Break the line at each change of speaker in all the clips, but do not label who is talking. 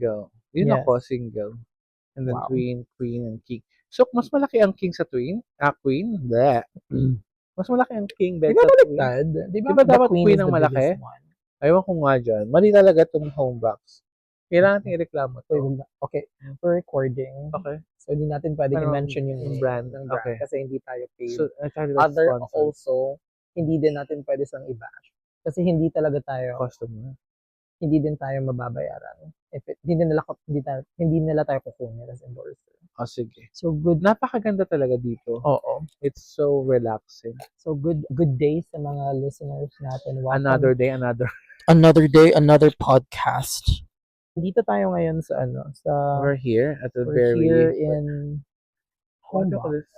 single. Yun
Yes.
ako, single. And then
Wow.
twin, queen, and king. So, mas malaki ang king sa twin? Queen? Bleh. Mas malaki ang king
Di
dahil
ba
sa twin.
baliktad? Di
Di
ba
ba
the
dapat
queen
queen
is
ang
the
malaki?
biggest one?
Ayaw ko nga dyan. Mali talaga itong home box. Kailangan natin ireklamo
Uy,
to.
wag na. Okay, we're recording.
Okay.
So, hindi natin pwedeng
Anong-
i-mention yung
yung
name
brand?
ng brand
Okay.
kasi hindi tayo paid.
So, actually, that's
Other
sponsored.
also, hindi din natin pwede sang i-bash. Kasi hindi talaga tayo,
Customer.
hindi din tayo mababayaran. Hindi nila tayo kukunin as endorser.
Oh, sige.
So, good.
Napakaganda talaga dito.
Oo.
It's so relaxing.
So, good day sa mga listeners natin. Welcome.
Another day, another.
Another day, another podcast. Dito tayo ngayon sa
We're here at the
we're
very.
here in
What do you
Homebox.
call this?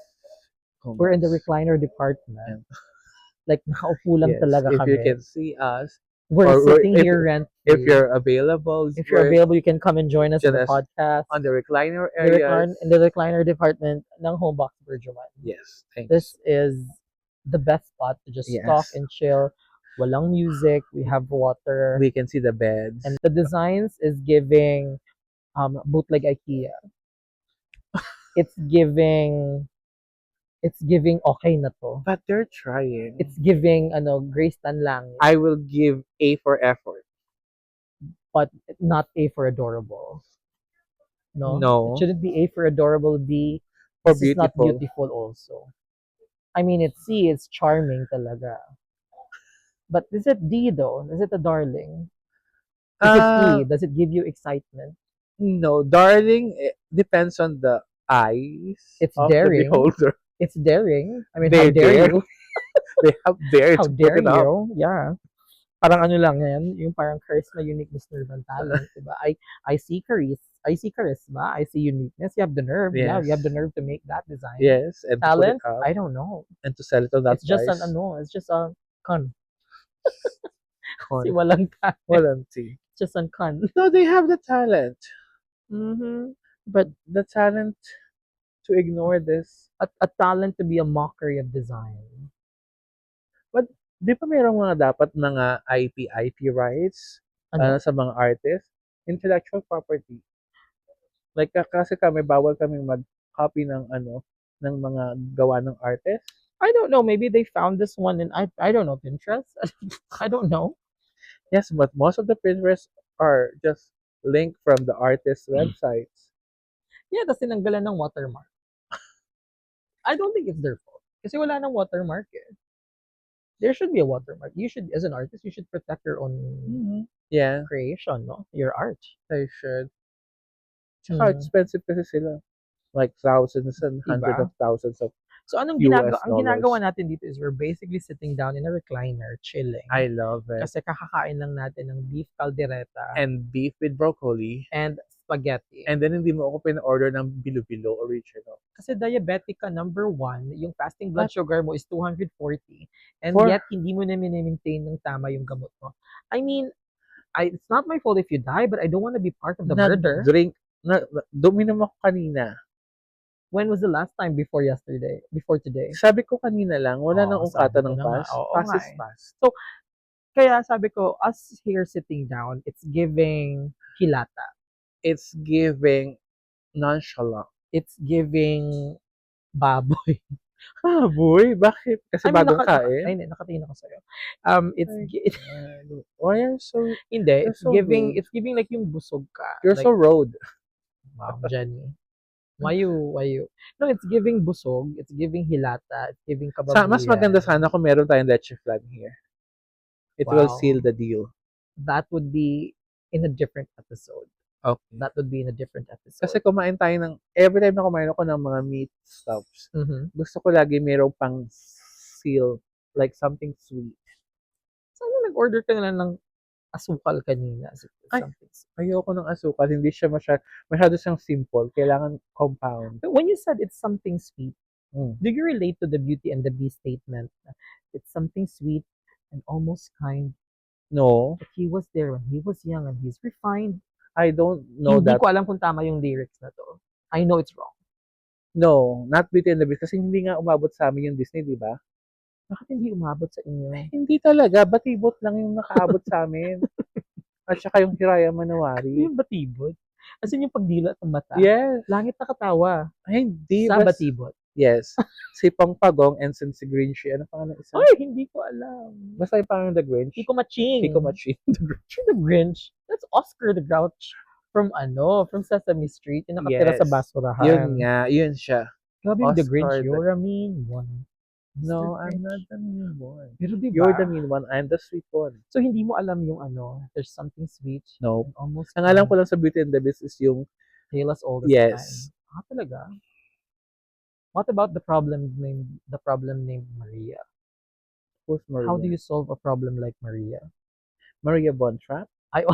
Home
We're in the
box.
recliner department. Like, nakaupo lang
Yes,
talaga
if
kami.
you can see us,
We're
or
sitting
if-
here rent.
if you're available,
If you're available, you can come and join us in the
Just
podcast.
on the recliner
The
areas.
in the recliner department ng Homebox Bergman.
Yes, thanks.
This is the best spot to just
Yes.
talk and chill. Walang music. We have water.
We can see the beds.
And the designs is giving bootleg IKEA. It's giving okay na to.
But they're trying.
It's giving Grace Tanlang,
I will give A for effort.
but not A for adorable. No.
No.
It shouldn't be A for adorable. B
For
this is not
beautiful.
beautiful also. I mean, it's C. It's charming talaga. But is it D though? Is it a darling? Is it E? Does it give you excitement?
No, darling, it depends on the eyes
It's
of
daring.
the beholder.
It's daring. I mean,
They
how dare
dare.
you?
They have dared
How
to put
dare
it up.
you? Yeah. Parang ano lang yan, yung parang charisma, uniqueness, nerve, and talent, diba? I see charisma, I see uniqueness. You have the nerve. Yeah,
Yes.
you have the nerve to make that design.
Yes, and
Talent,
to put it up
I don't know.
and to sell it on that
It's just
price.
it's just a con.
Con.
Kasi walang talent.
Walang tea.
It's just a con.
No, they have the talent.
Mm-hmm.
But the talent to ignore this.
A talent to be a mockery of design.
Di ba mayroong mga dapat mga IP rights
Ano?
sa mga artists? Intellectual property. Like, kasi bawal kami mag-copy ng mga gawa ng artist.
I don't know. Maybe they found this one in I don't know, Pinterest. I don't know.
Yes, but most of the Pinterest are just linked from the artist's websites.
Yeah, kasi tinanggalan ng watermark. I don't think it's their fault. Kasi wala nang watermark eh. There should be a watermark. You should, as an artist, you should protect your own
Yeah,
creation, no? Your art.
they should. Tsaka expensive kasi sila. Like thousands and hundreds
Diba?
of thousands of
So ang
US
ginagawa
dollars.
natin dito is we're basically sitting down in a recliner, chilling.
I love it.
Kasi kakakain lang natin ng beef caldereta
And beef with broccoli.
and spaghetti.
And then hindi mo ako pin-order ng bilo-bilo original.
Kasi diabetic ka, number 1, yung fasting blood sugar mo is 240. And
For-
yet, hindi mo na maintain ng tama yung gamot mo. I mean, it's not my fault if you die, but I don't want to be part of the murder.
Duminom ako kanina.
When was the last time before yesterday? Before today?
Sabi ko kanina lang, wala nang ungkata
sabi ko
ng
na nga.
pass.
Oo
Pass
nga
is
eh.
pass.
Kaya sabi ko, us here sitting down, it's giving hilata.
It's giving nonchalant.
It's giving baboy.
Baboy? Bakit? Kasi bagong kain?
Ay, hindi, nakatingin ako sa'yo.
Why are you so...
Hindi,
You're so rude.
it's giving like yung busog ka.
You're
like,
so rude.
Wow, Jenny. Why you? No, it's giving busog, it's giving hilata, it's giving kababuyan.
Mas maganda sana kung meron tayong leche flan here. It will
Wow.
seal the deal.
That would be in a different episode.
Okay.
That would be in a different episode.
Kasi kumain tayo ng... Every time na kumain ako ng mga meat stuffs,
Mhm.
gusto ko lagi merong pang seal, like something sweet.
Sana nag-order ka na lang ng asukal kanina.
Ay.
Something.
Ayoko ng asukal, hindi siya masyado siyang simple. Kailangan compound.
But when you said it's something sweet,
Mm.
do you relate to the Beauty and the Beast statement? It's something sweet and almost kind.
No,
But he was there when he was young and he's refined.
I don't know
Hindi
that.
ko alam kung tama yung lyrics na to. I know it's wrong.
No, not Beauty and the Beast. Kasi hindi nga umabot sa amin yung Disney, di ba?
Bakit hindi umabot sa inyo?
Hindi talaga. Batibot lang yung nakaabot sa amin. At saka yung Hiraya
Ito
Manowari.
yung batibot. As in yung pagdilat ng mata.
Yes.
Langit nakatawa.
Ay, hindi.
Sa batibot.
Yes. Si Pagong and si Grinch. Ano pa nga isa?
Ay, hindi ko alam.
Basta yung parang The Grinch.
Kiko Maching.
Kiko Maching. The Grinch.
The Grinch. That's Oscar the Grouch. From Sesame Street. Yung nakatira sa
Yes.
basurahan.
Yun nga. Yun siya.
Grabe yung The
Oscar
Grinch.
the-
You're a mean one.
No,
Mr.
I'm
Grinch.
not the mean one.
Pero diba?
You're the mean one. I'm the sweet one.
So, hindi mo alam yung there's something sweet.
No.
And almost
Ang alam ko lang sa Beauty and the Beast is yung
tale as old as
yes.
time. Talaga? What about the problem named Maria?
Who's Maria?
How do you solve a problem like Maria?
Maria Bontrap?
Ay,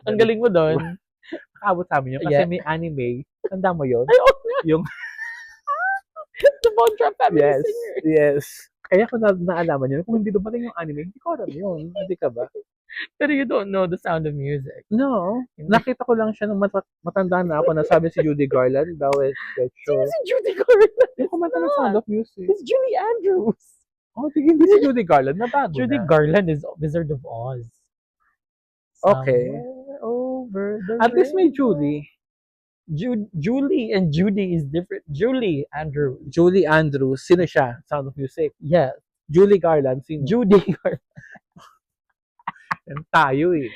ang galing mo doon.
Nakabot sa amin yun. Kasi
Yeah.
may anime. Tanda mo yun?
Ay, oo nga.
Yung
The Von Trapp Family
yes.
Singer.
Yes. Kaya ko naalaman yun. Kung hindi dumating yung anime, hindi ko alam yun. Hindi ka ba?
Pero you don't know the sound of music.
No. Nakita ko lang siya nung matanda na ako na sabi si Judy Garland daw is
Sino si Judy Garland?
yung kumanta ng Sound of Music.
It's Julie Andrews.
Oh, hindi si Judy Garland. Nabago
Judy
na.
Garland is Wizard of Oz.
Okay.
Somewhere over the
At least may
rainbow.
Judy.
Julie and Judy is different. Julie Andrews.
Julie Andrews. Sino siya? Sound of Music.
Yes.
Julie Garland. Sino?
Judy Garland.
Yan tayo eh.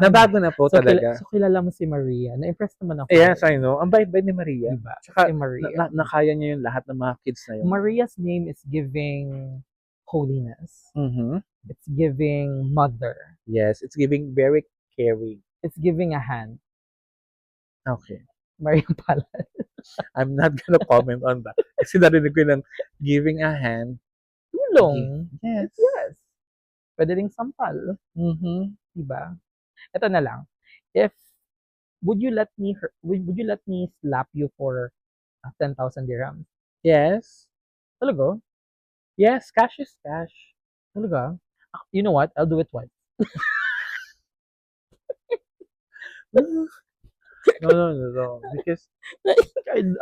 Nabago na po talaga.
So kilala mo si Maria. Na-impress naman ako.
Yes, I know. Ang bait-bait ni Maria.
Diba?
Tsaka,
Si Maria.
nakaya niya yung lahat ng mga kids na yun.
Maria's name is giving holiness.
Mhm.
It's giving mother.
Yes, it's giving very caring.
It's giving a hand.
Okay.
Maria pala.
I'm not gonna comment on that. Kasi narinig ko ng giving a hand.
Tulong.
Yes.
Yes. Pwede ring sampal.
Mhm.
Diba? Ito na lang. If would you let me slap you for 10,000 dirhams?
Yes.
Talaga?
Yes, cash is cash.
Talaga? You know what? I'll do it twice.
No. Because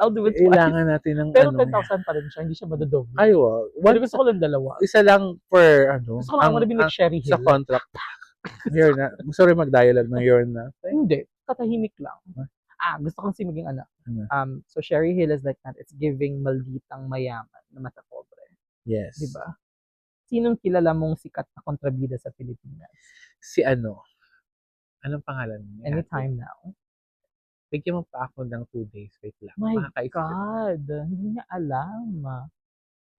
I'll do it twice.
kailangan natin ng
Pero
ano.
10,000 pa rin siya. Hindi siya madodoble.
Ay, wow.
Pero gusto ko lang dalawa.
Isa lang per ano.
Gusto ko lang manabing like Sherry
sa
Hill.
contract. Here na. Gusto rin mag-dialogue ng here na.
Hindi. Katahimik lang. Gusto ko kasi maging ano. So Sherry Hill is like that. It's giving malditang mayaman na mata pobre.
Yes.
Diba? Sinong kilala mong sikat na kontrabida sa Pilipinas?
Si ano? Anong pangalan niya?
Anytime now.
Bigyan mo pa ako ng 2 days. Wait lang.
My
Makakaisip.
God. Hindi niya alam.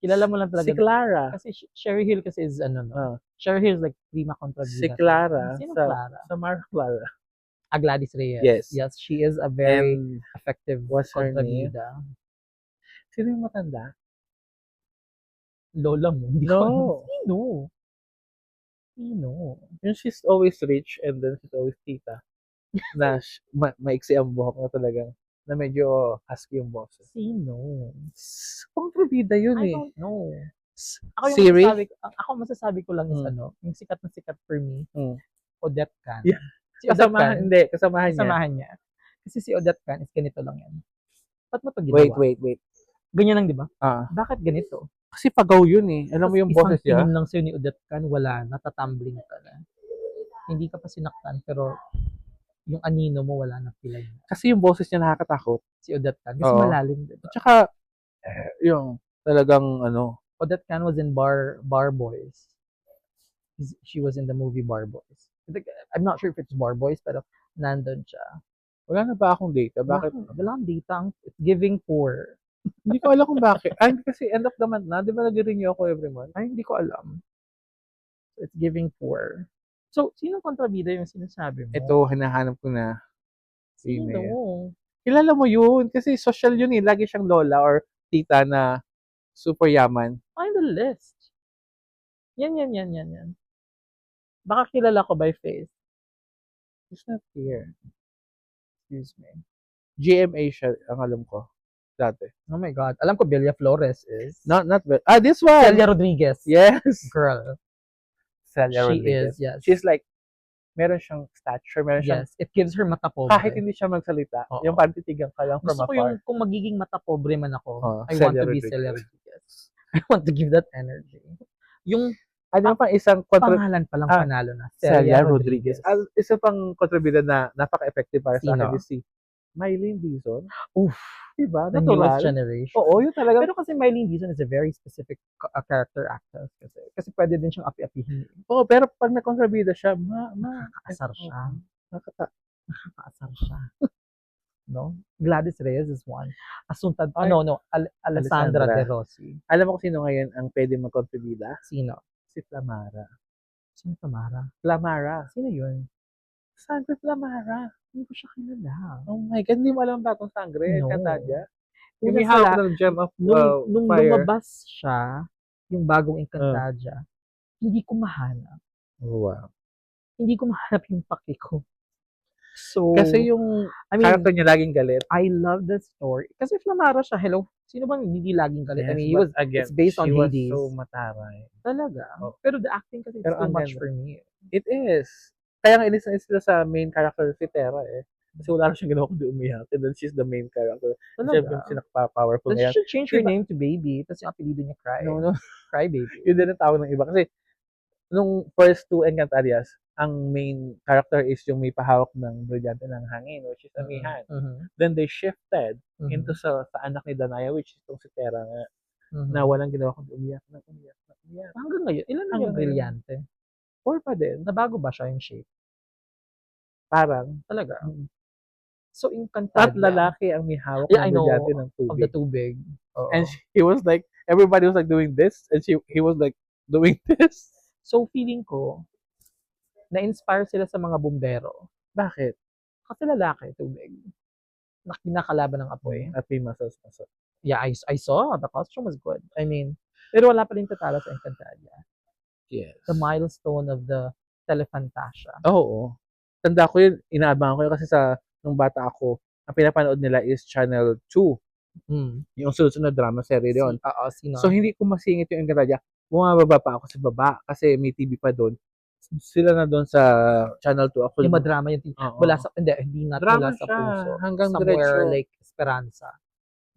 Kilala mo lang talaga.
Si Clara.
Kasi Sherry Hill kasi is ano no.
Ah.
Sherry Hill is like prima kontrabida.
Si Clara.
Sino
sa,
Clara?
Sa Mar Clara.
Gladys Reyes.
Yes.
Yes, she is a very
And
effective
what's her name?
kontrabida.
Sino yung matanda?
Lola mo. Hindi ko
No.
alam. Sino?
Yung she's always rich and then she's always tita. Na maiksi ang buhok na talagang na medyo husky yung boses.
Sino?
Kontrabida yun
I
eh.
don't know.
Siri?
Masasabi ko lang is yung sikat na sikat for me, Odette Can.
Yeah.
Si Odette
Kasamahan,
Can,
hindi. Kasamahan niya.
kasamahan niya. Kasi si Odette Can is ganito lang yan. Ba't mo ito ginawa?
Wait.
Ganyan lang, di ba?
Ah.
Bakit ganito?
Kasi pagaw yun eh. Alam mo yung boses niya?
Isang tingin lang sa'yo ni Odette Can, wala, natatumbling ka na. Hindi ka pa sinaktan, pero yung anino mo, wala na kilay na.
Kasi yung boses niya nakakatakot.
Si Odette Can, kasi
Oo.
malalim, di ba?
At saka, yung talagang ano,
Odette Can was in Bar Boys. She was in the movie Bar Boys. I'm not sure if it's Bar Boys, pero nandun siya.
wala na ba akong data? Bakit?
Wala akong data. It's giving poor.
Hindi ko alam kung bakit. Ay, kasi end of the month na. Di ba nag-renew ako every month?
Ay, hindi ko alam. It's giving poor. So, sinong kontrabida yung sinasabi mo?
Ito, hinahanap ko na.
Sino?
Email. Kilala mo yun. Kasi social yun eh. Lagi siyang lola or tita na super yaman.
Find the list. Yan. Baka kilala ko by face.
It's not here.
Excuse me.
GMA siya, ang alam ko. Dati.
Oh my God. Alam ko Belia Flores is.
Not this one!
Celia Rodriguez.
Yes!
Girl.
Celia
She
Rodriguez.
is, yes.
She's like, meron siyang stature, meron siyang,
Yes. It gives her mata pobre.
kahit hindi siya magsalita,
Oo.
yung pantitigan ka lang from
Gusto ko
afar.
yung, kung magiging mata pobre man ako,
Oh,
I want
Celia
to be
Rodriguez.
Celia Rodriguez. I want to give that energy. Yung
Ano pang isang
Pangalan pa lang
ah,
panalo na.
Celia
Celia
Rodriguez.
Rodriguez.
Isa pang kontrabida na napaka-effective para sa akin
Sino?
is si Mylene Dizon.
Oof,
'Di ba,
the newest
natural.
generation.
Oo, yun talagang
Pero kasi Mylene Dizon is a very specific character actress kasi pwede din siyang api-apihin.
oo, pero 'pag nagkontrabida siya
Nakakaasar siya.
oo, nakaka
Nakakaasar siya. No? Gladys Reyes is one. Asuntad,
ay,
no. Alessandra De
Alessandra.
Rossi.
Alam mo kung sino ngayon ang puwedeng magkontribida?
Sino?
Si Flamara.
Sino Tamara?
Flamara.
Sino yun?
Sangre Flamara.
Hindi ko siya kilala.
Oh my God, hindi mo alam ang Batang Sangre,
No.
Encantadia? Yung
Una
may
sa
hawak ng Gem of
nung
Fire.
lumabas siya, yung bagong
Oh,
Encantadia, hindi ko mahanap.
wow.
Hindi ko mahanap yung paki ko. So,
Kasi yung
I mean,
character niya laging galit.
I love the story. Kasi Flamara siya, hello. Sino bang hindi laging galit? I
Yes,
mean,
but
it's
again,
based on
she was
Hades.
so mataray.
Talaga.
Oh,
Pero the acting kasi it's
pero
too
ang
much
ganda.
for me.
It is. Kaya nga inis na inis sila sa main character si Terra eh. Kasi wala na siyang ginawa kundi umiyak. And then she's the main character. Siyempre,
Talaga.
powerful
Then she
ngayon.
should change her
Diba?
name to Baby. Tapos yung apelido niya
No,
Cry.
no.
Cry Baby.
Yun din ang tawag ng iba. Kasi nung first two Encantarias, ang main character is yung may pahawak ng brilyante ng hangin, which is Amihan. Then they shifted into sa anak ni Danaya, which is itong si Terra nga, na walang ginawa kundi umiyak na umiyak na umiyak.
Hanggang ngayon, ilan na
Hanggang
yung
ngayon.
brilyante?
4 pa din.
Nabago ba siya yung shape?
Parang.
Talaga.
Mm.
So,
At
Encantadia.
lalaki ang may hawak
Yeah,
ng
I know.
brilyante ng
Of the
tubig.
tubig. Oo.
And he was like, everybody was like doing this, and he was like doing this.
So, feeling ko, na-inspire sila sa mga bumbero.
Bakit?
Kasi lalaki, tubig. Na kinakalaban ng apoy.
At may masas-masas.
Yeah, I saw. The costume was good. I mean, pero wala pa rin tatalo sa Encantadia.
Yes.
The milestone of the Telefantasia.
Oo. Tanda ko yun, inaabangan ko yun kasi nung bata ako, ang pinapanood nila is Channel 2. Yung sunod-sunod drama serie doon.
Sino?
So, hindi ko masingit yung Encantadia. Bumababa pa ako sa baba kasi may TV pa doon. Sila na doon sa Channel 2. Ako
Yung madrama yung
Oo.
mula sa, hindi not
Drama
mula sa
siya,
puso.
hanggang
Somewhere
diretso.
like Esperanza.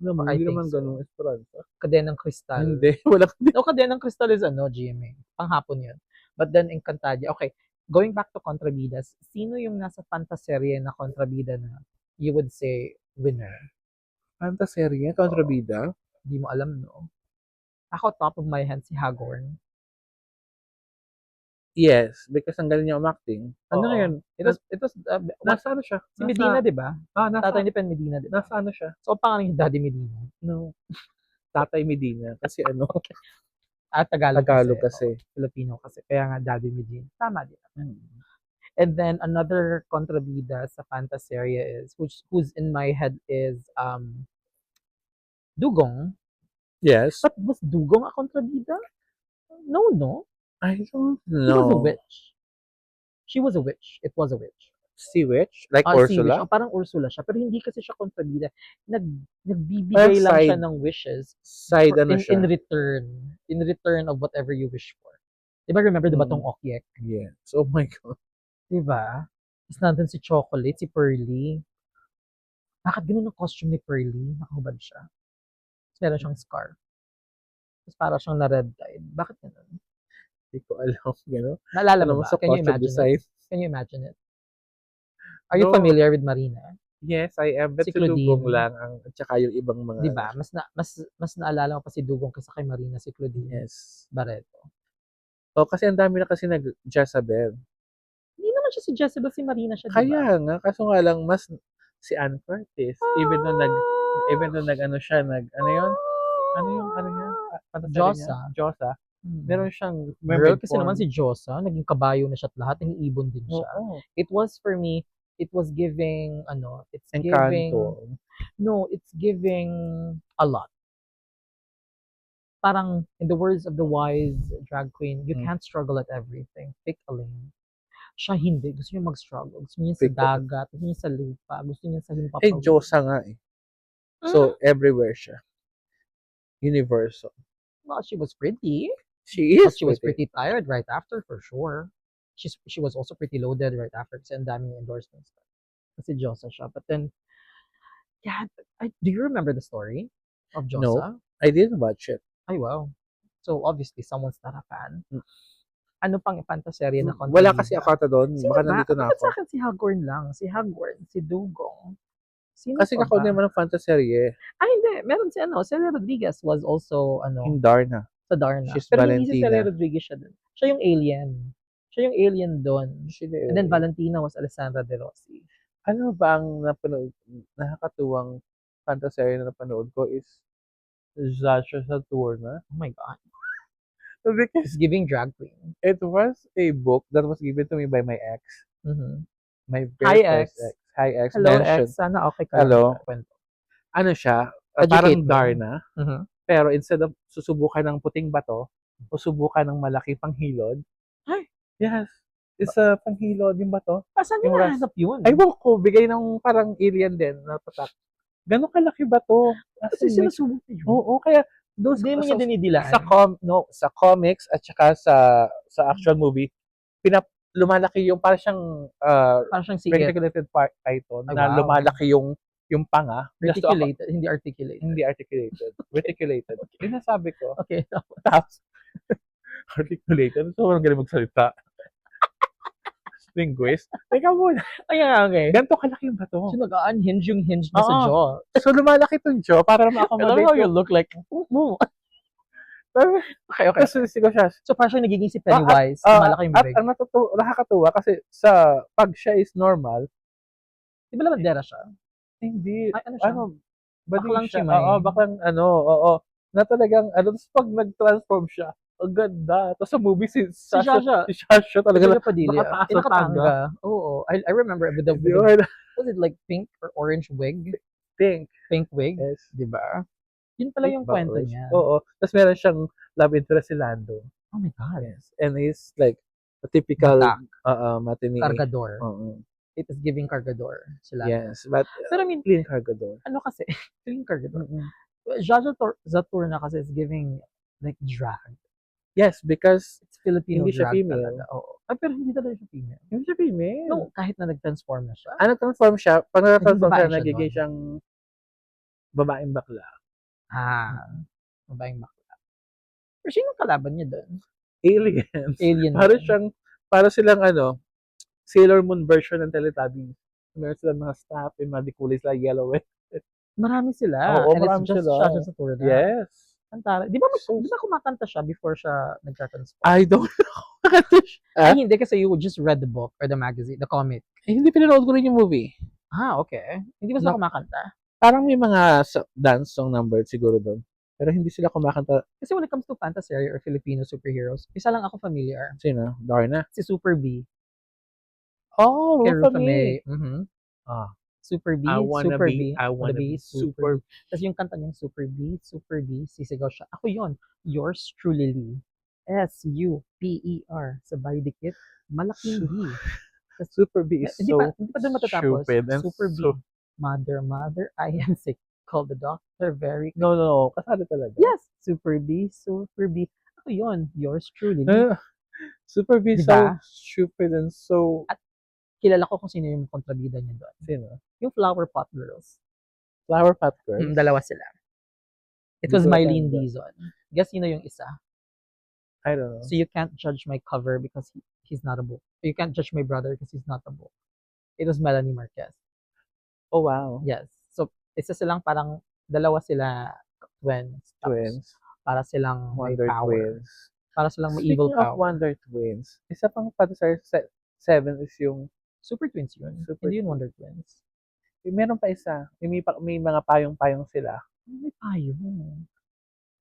Naman,
I
hindi
think
naman
so.
ganun Esperanza.
Kadenang Kristal.
Hindi, wala
No, Kadenang Kristal is GMA. Panghapon yun. But then Encantadia. Okay, going back to Contrabidas, sino yung nasa fantaserye na kontrabida na you would say winner?
Fantaserye, kontrabida.
Hindi mo alam, no? Ako, top of my head, si Hagorn.
Yes, because ang galing niya umacting. Ano
Oo.
na yun?
It was
Nasa ano siya?
si Medina, di ba?
nasa,
Tatay ni Pen Medina, di ba?
nasa ano siya?
So, pangalan yung Daddy Medina.
No. Tatay Medina. Kasi ano,
Tagalog,
Tagalog
kasi.
kasi.
Oo, Filipino kasi. Kaya nga Daddy Medina. Tama din.
Hmm.
And then another kontrabida sa fantaserye is who's in my head is Dugong.
Yes.
But was Dugong a kontrabida? No.
I don't
He was a
know.
witch. She was a witch. It was a witch.
Si Witch? Like
Si witch.
Ursula?
Parang Ursula siya. Pero hindi kasi siya kontrabida. Nagbibigay lang siya ng wishes
Side ano
in
siya?
return. In return of whatever you wish for. Diba remember the Batong Okyek?
Yes. Oh my God.
Diba? Tapos nandun si Chocolate, si Pearly. Bakit ganun ang costume ni Pearly? Nakahubad siya. Tapos meron siyang scar. Tapos para siyang na-red dyed. Bakit ganun?
Hindi ko alam. Gano'n?
Naalala
Alam
mo
mo
ba?
sa
Can you
costume
imagine
design?
it? Can you imagine it? Are you
No.
familiar with Marina?
Yes, I am. But
Si
si Dugong
Claudine.
lang. At saka yung ibang mga...
Diba? Mas naalala mo pa si Dugong kaysa kay Marina, si Claudine
Yes.
Barreto.
Oh, kasi ang dami na kasi nag-Jezabel.
Hindi naman siya si Jezebel, si Marina siya, diba?
Kaya nga, kaso nga lang, mas si Ann Curtis. Even though ano siya, ano yun? Ano yung, ano niya?
Diyosa.
Diyosa. Meron siyang
Girl,
mermaid
kasi naman
form.
si Diyosa, naging kabayo na siya at lahat, iniibon din siya.
Oo.
It was for me, it was giving, it's giving,
Encanto.
no, it's giving a lot. Parang, in the words of the wise drag queen, you can't struggle at everything. Pick a lane. Siya hindi. Gusto niya mag-struggle. Gusto niya sa
Pick a-
dagat. Gusto niya sa lupa. Gusto niya sa
Eh,
himpapawid.
Diyosa nga eh. So, everywhere siya. Universal.
Well, she was pretty.
She
But
is
she was
pretty.
pretty tired right after, for sure. She was also pretty loaded right after kasi ang daming endorsements. Kasi Diyosa siya. But then, yeah, do you remember the story of Diyosa?
No, I didn't watch it.
Ay, wow. So, obviously, someone's not a fan. Ano pang fantasy na kontrabida?
Wala kasi ako ata doon.
Sino
Baka
ba?
nandito na
Bakit
ako.
sa akin si Hagorn lang? Si Hagorn, si Dugong. Sino
Kasi
pa
ako
ba?
naman ng fantasy.
Hindi. Meron si Celia Rodriguez was also,
In Darna.
sa Darna.
She's
Pero hindi si Celia
Valentina.
Rodriguez siya dun. Siya yung alien. Siya yung alien doon. And then Valentina was Alessandra De Rossi.
Ano ba ang nakakatuwang fantasy na napanood ko is Zasha Saturna.
Oh my God.
Because
It's giving drag queen.
it was a book that was given to me by my ex.
Mm-hmm.
My very first
Hi,
ex. Hi, ex.
Hello,
Mentioned.
ex. Sana okay ka
Hello.
lang. Kwento.
Ano siya?
Educate
Parang
mo.
Darna.
Mm-hmm.
Pero instead of susubukan ng puting bato, susubukan ng malaki panghilod.
Ay!
Yes. It's a panghilod yung bato.
Saan
Yung
niya nahanap yun?
Ay, wala ko. Bigay ng parang alien din na patak. Ganon kalaki ba to?
Kasi sinusubok niyo.
Oo, kaya doon
Hindi mo niya dinidilaan.
sa comics at saka sa actual movie, lumalaki yung parang siyang
sigit.
reticulated python
Ay,
na
wow.
lumalaki yung panga.
Reticulated, hindi articulated.
Hindi articulated. Reticulated. Yun ang sabi ko.
Okay.
Tapos, articulated. So, ang galing magsalita. Linguist. Teka muna.
Okay.
Ganito kalaki yung bato.
So, nag-unhinge yung hinge niya sa jaw.
So, lumalaki itong jaw para
I love how you look like, Okay.
Kasi sigaw siya.
So, parang siya nagiging si Pennywise. Lumalaki yung bibig.
Ang nakakatuwa kasi pag siya is normal,
di ba labandera siya?
Hindi.
Ay, ano siya?
Baklang siya. Oo, baklang oo. Na talagang, tapos pag nag-transform siya, ang ganda. Tapos sa movie, si Sasha talaga
nakataas sa tanga. Oo. I remember with the was it like pink or orange wig? Pink wig?
Yes.
Diba? Yun pala yung kwento niya.
Oo. Tapos meron siyang love interest si Lando.
Oh my God.
Yes. And he's like a typical matinee.
Cargador. It is giving Cargador sila.
Yes, but
pero I mean,
clean Cargador.
Ano kasi? Clean Cargador. Zsa Zaturna kasi is giving like drag.
Yes, because
it's Filipino
hindi siya
drag
female.
Talaga. Oo. Pero hindi talaga siya female.
Hindi siya female.
No, kahit na nag-transform na siya.
Nag-transform siya. Pag nag-transform siya,
Naging
nagiging siyang babaeng bakla.
Babaeng bakla. Pero sino kalaban niya doon?
Aliens.
Alien.
Para silang Sailor Moon version ng Teletubbies. Meron silang mga staff, yung mga kulay sila, yellow.
Marami sila.
Oo,
and
marami
it's just
sila.
Zsa Zaturna.
Yes.
Kantara. Di ba kumakanta siya before siya nag-transform?
I don't know.
Ay, hindi kasi you just read the book or the magazine, the comic.
Hindi pinanood ko rin yung movie.
Okay. Hindi ba sila kumakanta?
Parang may mga dance song number siguro doon. Pero hindi sila kumakanta.
Kasi when it comes to fantasy or Filipino superheroes, isa lang ako familiar.
Sino? Darna?
Si Super B.
Oh,
Rufa May. Super B,
I wanna be super.
Tapos yung kanta niyang Super B, sisigaw siya. Ako yon, yours truly, SUPER. Sabay dikit, malaking B.
Super B is
hindi
so
pa doon matatapos.
stupid.
Super B, mother, I am sick. Call the doctor, very...
No. Kasali talaga.
Yes, Super B. Ako yon, yours truly.
Super B is so stupid and so...
At kilala ko kung sino yung kontrabida niya doon.
Sino?
Yung Flower Pot Girls.
Flower Pot Girls?
Dalawa sila. It was Mylene Dizon. Guess sino yung isa?
I don't know.
So you can't judge my cover because he's not a book. You can't judge my brother because he's not a book. It was Melanie Marquez.
Oh, wow.
Yes. So, isa silang parang, dalawa sila twins. Para silang
Wonder
may power.
Twins.
Para silang may evil power.
Speaking of Wonder Twins, isa pang Fantasy 7 is yung
Super Twins yun. Hindi yun Wonder Twins.
Meron pa isa. May mga payong-payong sila.
May payong.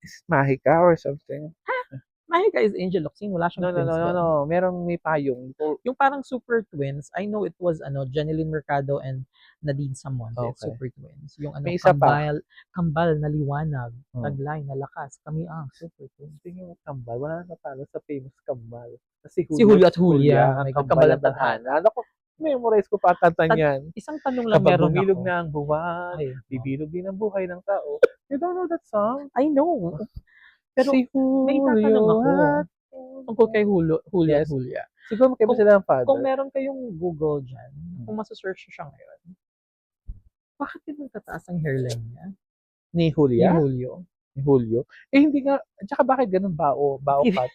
Is Mahika or something?
Mahika is Angel Locsin. Wala siyang twins.
No. Merong may payong.
Yung parang Super Twins, I know it was Jeneline Mercado and Nadine Samonte. Super Twins. Yung
may isa
kambal na liwanag, taglay na lakas. Kami ang Super Twins.
Tingin mo kambal. Wala na talo sa famous kambal.
Si Julio at Julia. May kambal at tadhana.
Ako, memorize ko pa kanta niyan.
Isang tanong lang meron ako.
Bumilog na ang buwan, bibilog din ang buhay ng tao. You don't know that song?
I know. Pero
si
may tatanong ako tungkol kay Julia.
Siguro magkaiba sila ng father.
Kung meron kayong Google dyan, kung masasearch siya ngayon, bakit yung tataas ang hairline niya?
Ni Julia?
Ni Julio.
Hindi nga, tsaka bakit ganun bao cut?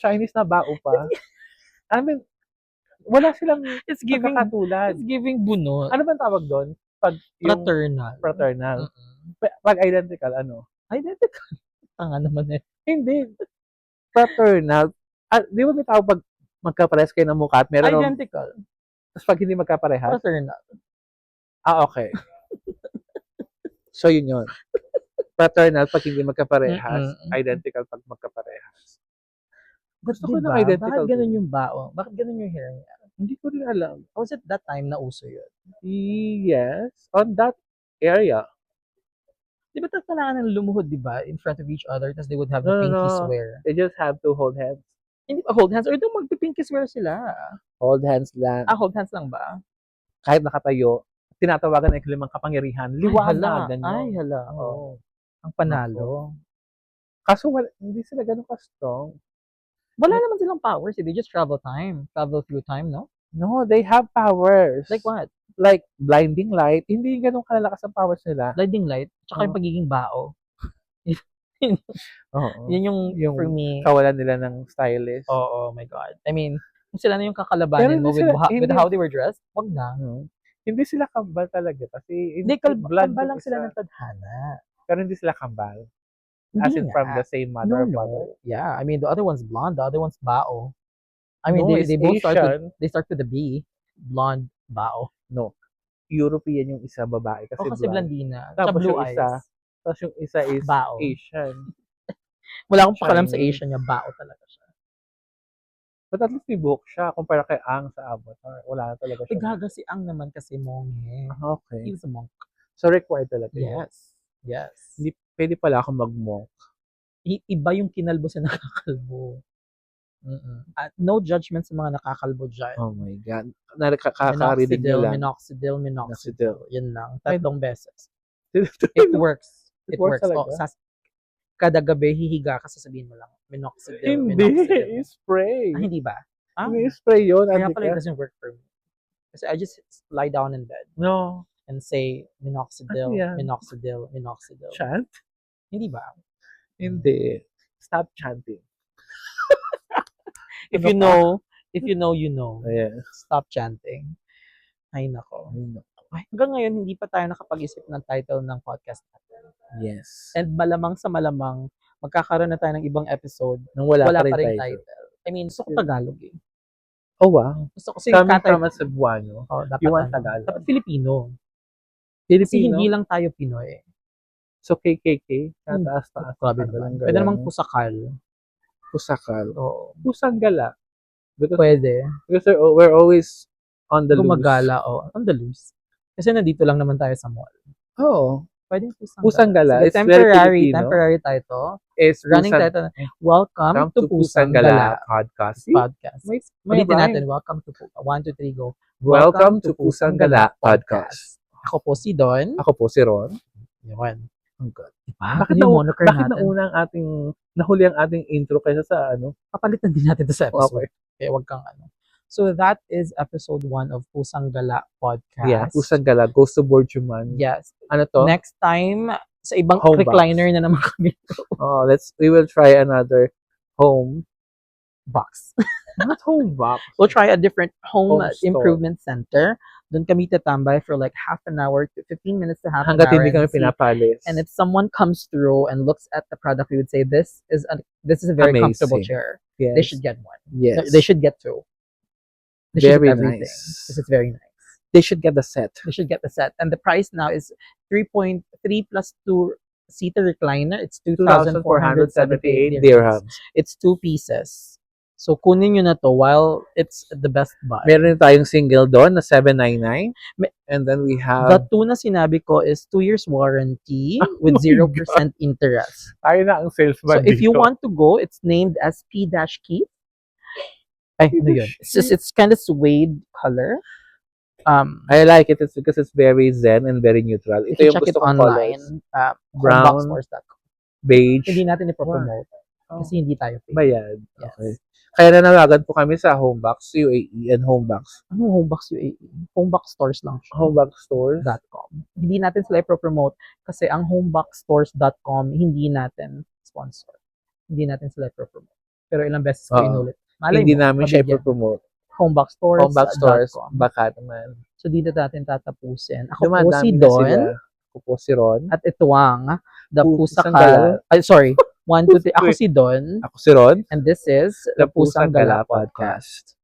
Chinese na bao pa. I mean, wala silang
It's giving
pagkakatulad.
it's giving bunot.
Ano bang tawag doon? Pag yung
Fraternal.
Pag identical, ano?
Identical. Tanga naman eh.
Hindi. Fraternal. Di ba may tawag pag magkapares kayo ng mukha at meron
Identical.
tapos pag hindi magkaparehas?
Fraternal.
Okay. So, yun. Fraternal pag hindi magkaparehas. Identical pag magkaparehas.
Gusto
ko
ko
ng
na
identical
Bakit ganun yung bao? Bakit ganun yung hair niya?
Hindi ko rin alam.
Was it that time na uso yun?
Yes. On that area.
Di ba kailangan ng lumuhod, di ba? In front of each other, tapos they would have
No,
the
no,
pinky
no.
swear.
They just have to hold hands.
Hindi ba hold hands? Or doon magpipinky swear sila?
Hold hands lang.
Hold hands lang ba?
Kahit nakatayo, tinatawagan ng limang kapangyarihan. Liwanagan nyo.
Ay, hala.
Oo.
Ang panalo.
Kaso hindi sila ganun ka-strong.
Wala naman silang powers. They just travel through time, no?
No, they have powers.
Like what?
Like blinding light. Hindi ganun kalalakas ang powers nila.
Blinding light, tsaka yung pagiging bao.
Oo.
Yun yung for me.
Kawalan nila ng stylist.
Oh my God. I mean, kung sila na yung kakalabanin mo with how they were dressed, wag na.
Hindi sila kambal talaga kasi
Hindi, kambal lang sila ng tadhana.
Pero hindi sila kambal. As in from the same mother or father.
Yeah, I mean, the other one's blonde, the other one's bao. I mean,
No,
they both
Asian.
start with a B. Blonde, bao.
No. European yung isa, babae.
Kasi blandina.
Tapos
blue
yung
eyes.
Tapos yung isa is
bao.
Asian.
Wala akong pakalam sa Asian niya, bao talaga siya.
But at least may buhok siya kumpara kay Ang sa Avatar. Wala na talaga siya.
Gaga si Ang naman kasi monghe.
Okay.
He was a monk.
So required talaga.
Yes.
Hindi pwede pala ako mag-monk.
Iba yung kinalbo sa nakakalbo. At no judgment sa mga nakakalbo dyan.
Oh my God. Nakakarinig nyo lang.
Minoxidil. Yan lang. 3 beses. It works. It works. Kada gabi, hihiga ka, sasabihin mo lang. Minoxidil.
Hindi. Spray.
Hindi ba?
May spray yun.
Kaya pala it doesn't work for me. Kasi I just lie down in bed.
No.
And say, minoxidil, minoxidil.
Chant?
Hindi ba?
Hindi. Stop chanting.
If you know, you know.
Yes.
Stop chanting. Ay, nako. Hanggang ngayon, hindi pa tayo nakapag-isip ng title ng podcast natin.
Yes.
And malamang sa malamang, magkakaroon na tayo ng ibang episode
nang wala pa rin
title. I mean, gusto ko Tagalog eh.
Oh, wow.
Gusto ko
coming from a Cebuano.
You want
Tagalog.
Dapat Filipino. Kasi hindi lang tayo Pinoy.
So, KKK? Taas-taas.
Pwede namang pusakal. Oo.
Pusang gala.
Pwede.
Because we're always on the loose.
Gumagala, on the loose. Kasi nandito lang naman tayo sa mall.
Oo.
Pwede
pusang gala.
So, temporary title.
Is
running title. Welcome to Pusang Gala
Podcast.
Ulitin natin. Welcome to 1, 2, 3, go.
Welcome to Pusang Gala Podcast.
Ako po si Don.
Ako po si Ron.
Yun.
Ang God.
Diba?
Bakit nauna nahuli ang ating intro kaysa sa
Papalitan din natin ito sa episode.
Okay.
Kaya wag kang So that is episode 1 of Pusang Gala Podcast.
Yeah, Pusang Gala goes to Borjuman.
Yes.
Ano to?
Next time, sa ibang
home
recliner
box.
na naman kami.
We will try another home
box.
Not home box.
We'll try a different home improvement
store.
center. Doon kami tatambay for like half an hour to 15 minutes to half
Hanggat
an hour.
hindi kami pinapalis.
And if someone comes through and looks at the product, we would say, this is a very comfortable chair.
Yes.
They should get one.
Yes.
They should get 2. They
very
should get everything.
nice.
This is very nice.
They should get the set.
They should get the set. And the price now is 3.3 plus 2 seater recliner. It's 2,478
dirhams.
It's 2 pieces. So, kunin nyo na to while it's the best buy.
Meron tayong single doon na 799. And then we have...
The 2 na sinabi ko is 2 years warranty with 0% interest.
Tayo na ang salesman
So, if you want to go, it's named as P-Keith. Ay, ano yun? It's kind of suede color.
I like it. It's because it's very zen and very neutral.
Ito yung check it online.
Brown,
homeboxstores.com.
Beige.
Hindi natin ipropromote. Kasi hindi tayo pay.
Bayad.
Yes.
Okay. Kaya nanawagan po kami sa Homebox UAE and Homebox.
Anong Homebox UAE? Homebox stores lang siya.
Homeboxstores.com.
Hindi natin sila ipropromote kasi ang homeboxstores.com hindi natin sponsor. Hindi natin sila ipropromote. pero ilang beses ko
Oo.
inulit. Malay
Hindi
mo,
namin siya
mabigyan.
ipopromote.
Homeboxstores.com.
Baka naman.
So, dito natin tatapusin. Ako po si
Dumadami na
Don.
sila. Ako po si Ron.
At ito ang The
Pusang
Pusakal.
Gala.
Ay, sorry. 1, 2, 3. Ako si Don.
Ako si Ron.
And this is
The
The Pusang
Pusang Gala
Gala Podcast.